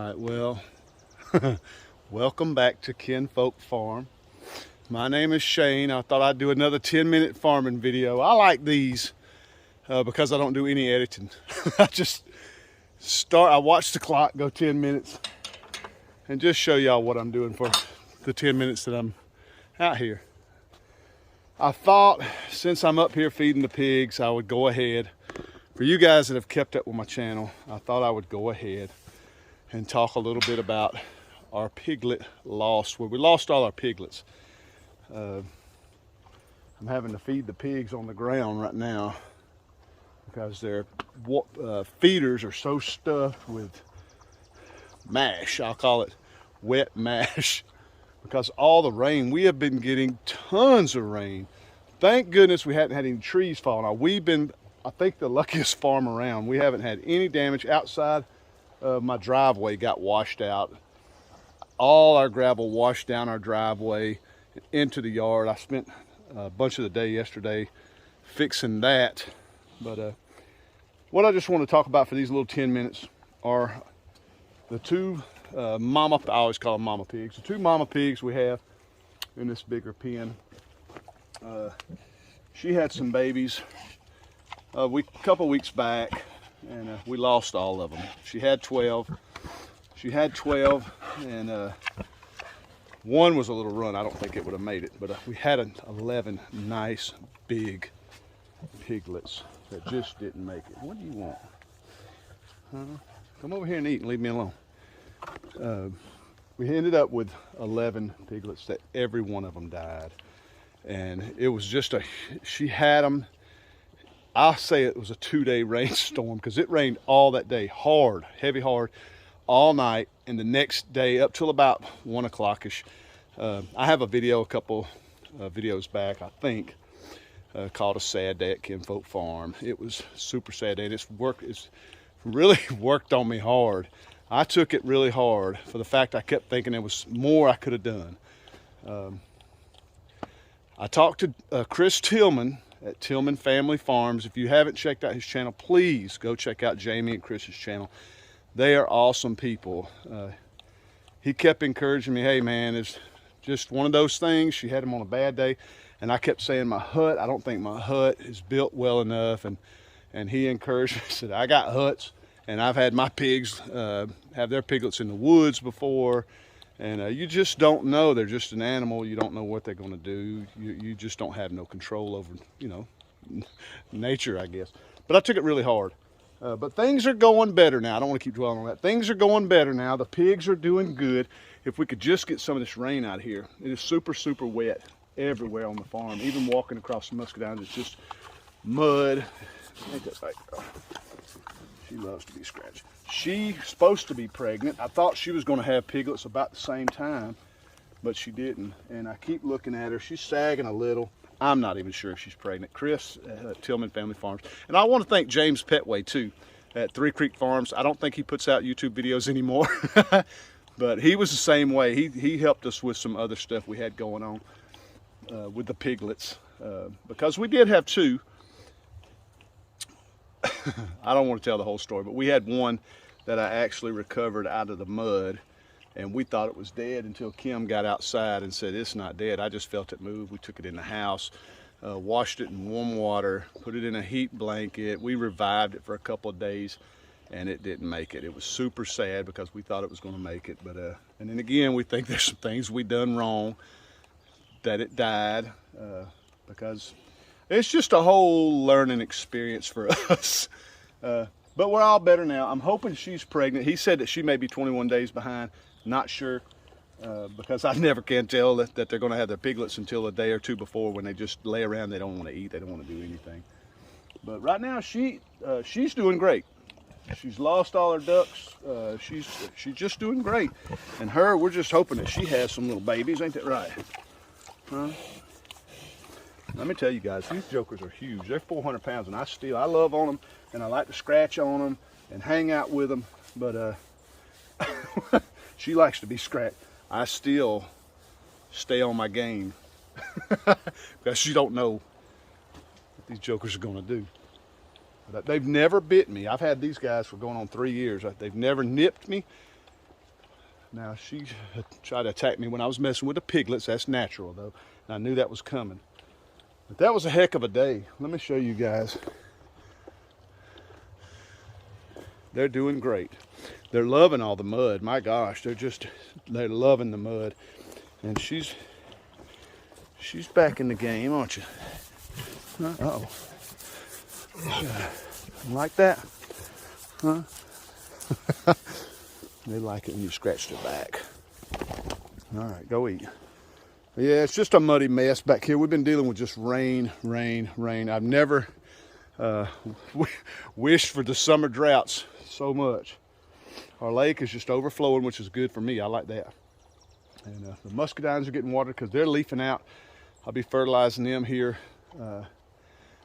Alright, well, welcome back to Kinfolk Farm. My name is Shane. I thought I'd do another 10-minute farming video. I like these because I don't do any editing. I watch the clock go 10 minutes and just show y'all what I'm doing for the 10 minutes that I'm out here. I thought since I'm up here feeding the pigs, I would go ahead. For you guys that have kept up with my channel, I thought I would go ahead and talk a little bit about our piglet loss, where we lost all our piglets. I'm having to feed the pigs on the ground right now because their feeders are so stuffed with mash. I'll call it wet mash because all the rain. We have been getting tons of rain. Thank goodness we hadn't had any trees fall. Now we've been, I think, the luckiest farm around. We haven't had any damage outside. My driveway got washed out. All our gravel washed down our driveway into the yard. I spent a bunch of the day yesterday fixing that. But what I just want to talk about for these little 10 minutes are the two I always call them mama pigs. The two mama pigs we have in this bigger pen. She had some babies a couple weeks back, and we lost all of them. She had 12, and one was a little run. I don't think it would have made it, but we had 11 nice big piglets that just didn't make it. What do you want? Come over here and eat and leave me alone. We ended up with 11 piglets that every one of them died, and it was just she had them. I'll say it was a 2-day rainstorm because it rained all that day, hard, heavy, hard, all night, and the next day up till about 1 o'clock-ish. I have a video, a couple videos back, I think, called A Sad Day at Kinfolk Farm. It was a super sad day, and it's really worked on me hard. I took it really hard for the fact I kept thinking there was more I could have done. I talked to Chris Tillman at Tillman Family Farms. If you haven't checked out his channel, please go check out Jamie and Chris's channel. They are awesome people. He kept encouraging me, hey man, it's just one of those things. She had him on a bad day, and I kept saying I don't think my hut is built well enough, and he encouraged me, said I got huts, and I've had my pigs have their piglets in the woods before, and you just don't know. They're just an animal. You don't know what they're going to do. You just don't have no control over, nature, I guess. But I took it really hard. But things are going better now. I don't want to keep dwelling on that. Things are going better now. The pigs are doing good. If we could just get some of this rain out of here. It is super, super wet everywhere on the farm. Even walking across the muscadines, it's just mud. Ain't that right, girl? She loves to be scratched. She's supposed to be pregnant. I thought she was going to have piglets about the same time, but she didn't. And I keep looking at her. She's sagging a little. I'm not even sure if she's pregnant. Chris at Tillman Family Farms. And I want to thank James Petway, too, at Three Creek Farms. I don't think he puts out YouTube videos anymore, but he was the same way. He helped us with some other stuff we had going on with the piglets, because we did have two. I don't want to tell the whole story, but we had one that I actually recovered out of the mud, and we thought it was dead until Kim got outside and said, it's not dead. I just felt it move. We took it in the house, washed it in warm water, put it in a heat blanket. We revived it for a couple of days, and it didn't make it. It was super sad because we thought it was going to make it. But and then again, we think there's some things we done wrong that it died, because it's just a whole learning experience for us. But we're all better now. I'm hoping she's pregnant. He said that she may be 21 days behind. Not sure, because I never can tell that they're going to have their piglets until a day or two before, when they just lay around. They don't want to eat. They don't want to do anything. But right now she's doing great. She's lost all her ducks. She's just doing great. And we're just hoping that she has some little babies. Ain't that right? Huh? Let me tell you guys, these jokers are huge. They're 400 pounds, and I love on them, and I like to scratch on them and hang out with them. But she likes to be scratched. I still stay on my game because you don't know what these jokers are going to do. They've never bit me. I've had these guys for going on 3 years. They've never nipped me. Now she tried to attack me when I was messing with the piglets. That's natural though. And I knew that was coming. But that was a heck of a day. Let me show you guys. They're doing great. They're loving all the mud. My gosh, they're loving the mud. And she's back in the game, aren't you? Uh-oh. Like that? Huh? They like it when you scratch their back. All right, go eat. Yeah, it's just a muddy mess back here. We've been dealing with just rain, rain, rain. I've never wished for the summer droughts so much. Our lake is just overflowing, which is good for me. I like that. And the muscadines are getting watered because they're leafing out. I'll be fertilizing them here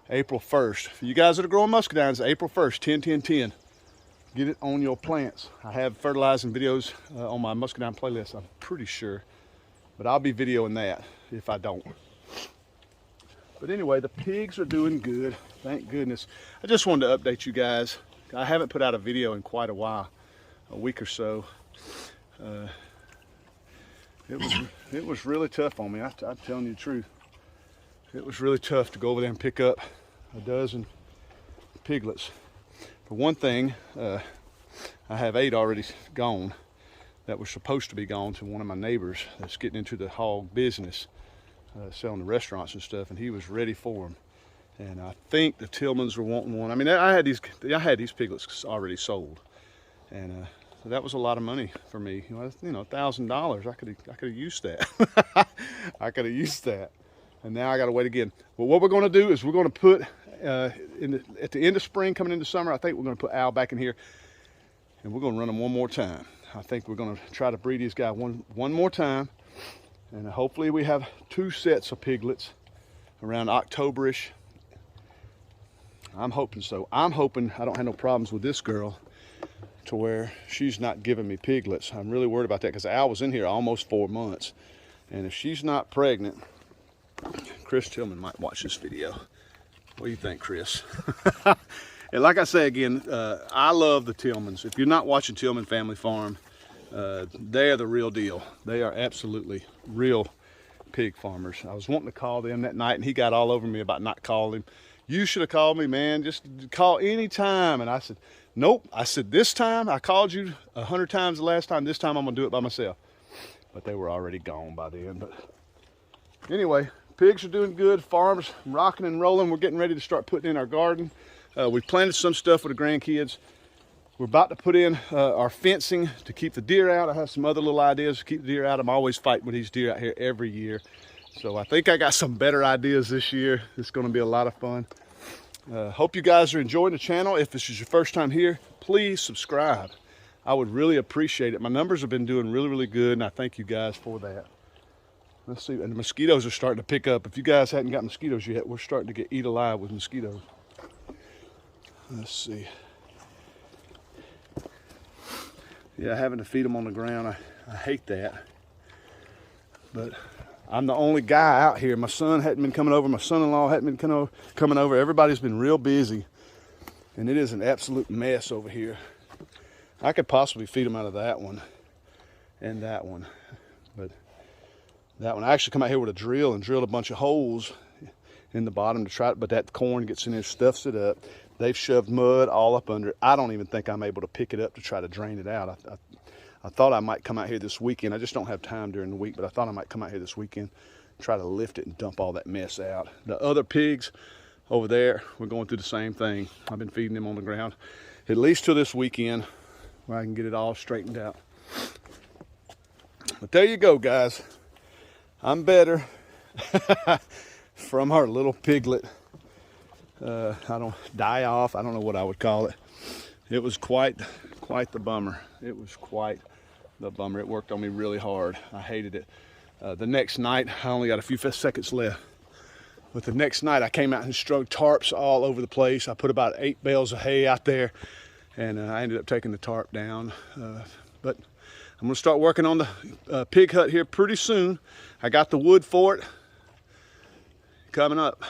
April 1st. For you guys that are growing muscadines, April 1st, 10, 10, 10. Get it on your plants. I have fertilizing videos on my muscadine playlist, I'm pretty sure. But I'll be videoing that if I don't. But anyway, the pigs are doing good. Thank goodness. I just wanted to update you guys. I haven't put out a video in quite a while, a week or so. It was really tough on me. I'm telling you the truth. It was really tough to go over there and pick up a dozen piglets. For one thing, I have 8 already gone that were supposed to be gone to one of my neighbors that's getting into the hog business, selling to restaurants and stuff, and he was ready for them. And I think the Tillmans were wanting one. I mean, I had these piglets already sold, and so that was a lot of money for me. You know, $1,000. I could have used that. I could have used that, and now I got to wait again. Well, what we're going to do is we're going to put at the end of spring, coming into summer, I think we're going to put Al back in here, and we're going to run him one more time. I think we're going to try to breed these guys one more time, and hopefully we have 2 sets of piglets around October-ish. I'm hoping so. I'm hoping I don't have no problems with this girl to where she's not giving me piglets. I'm really worried about that because Al was in here almost 4 months, and if she's not pregnant, Chris Tillman might watch this video. What do you think, Chris? And like I say again, I love the Tillmans. If you're not watching Tillman Family Farm, they're the real deal. They are absolutely real pig farmers. I was wanting to call them that night, and he got all over me about not calling him. You should have called me, man. Just call any time. And I said, nope. I said, this time, I called you 100 times the last time. This time, I'm going to do it by myself. But they were already gone by then. But anyway, pigs are doing good. Farm's rocking and rolling. We're getting ready to start putting in our garden. We planted some stuff with the grandkids. We're about to put in our fencing to keep the deer out. I have some other little ideas to keep the deer out. I'm always fighting with these deer out here every year. So I think I got some better ideas this year. It's going to be a lot of fun. Hope you guys are enjoying the channel. If this is your first time here, please subscribe. I would really appreciate it. My numbers have been doing really, really good, and I thank you guys for that. Let's see, and the mosquitoes are starting to pick up. If you guys hadn't got mosquitoes yet, we're starting to get eat alive with mosquitoes. Let's see. Yeah, having to feed them on the ground, I hate that. But I'm the only guy out here. My son hadn't been coming over. My son-in-law hadn't been coming over. Everybody's been real busy. And it is an absolute mess over here. I could possibly feed them out of that one and that one. But that one, I actually come out here with a drill and drilled a bunch of holes in the bottom to try it. But that corn gets in there, stuffs it up. They've shoved mud all up under it. I don't even think I'm able to pick it up to try to drain it out. I thought I might come out here this weekend. I just don't have time during the week, but I thought I might come out here this weekend, try to lift it and dump all that mess out. The other pigs over there, we're going through the same thing. I've been feeding them on the ground at least till this weekend where I can get it all straightened out. But there you go, guys. I'm better from our little piglet. I don't die off. I don't know what I would call it. It was quite the bummer. It was quite the bummer. It worked on me really hard. I hated it. The next night, I only got a few seconds left. But the next night, I came out and strung tarps all over the place. I put about 8 bales of hay out there, and I ended up taking the tarp down. But I'm gonna start working on the pig hut here pretty soon. I got the wood for it coming up.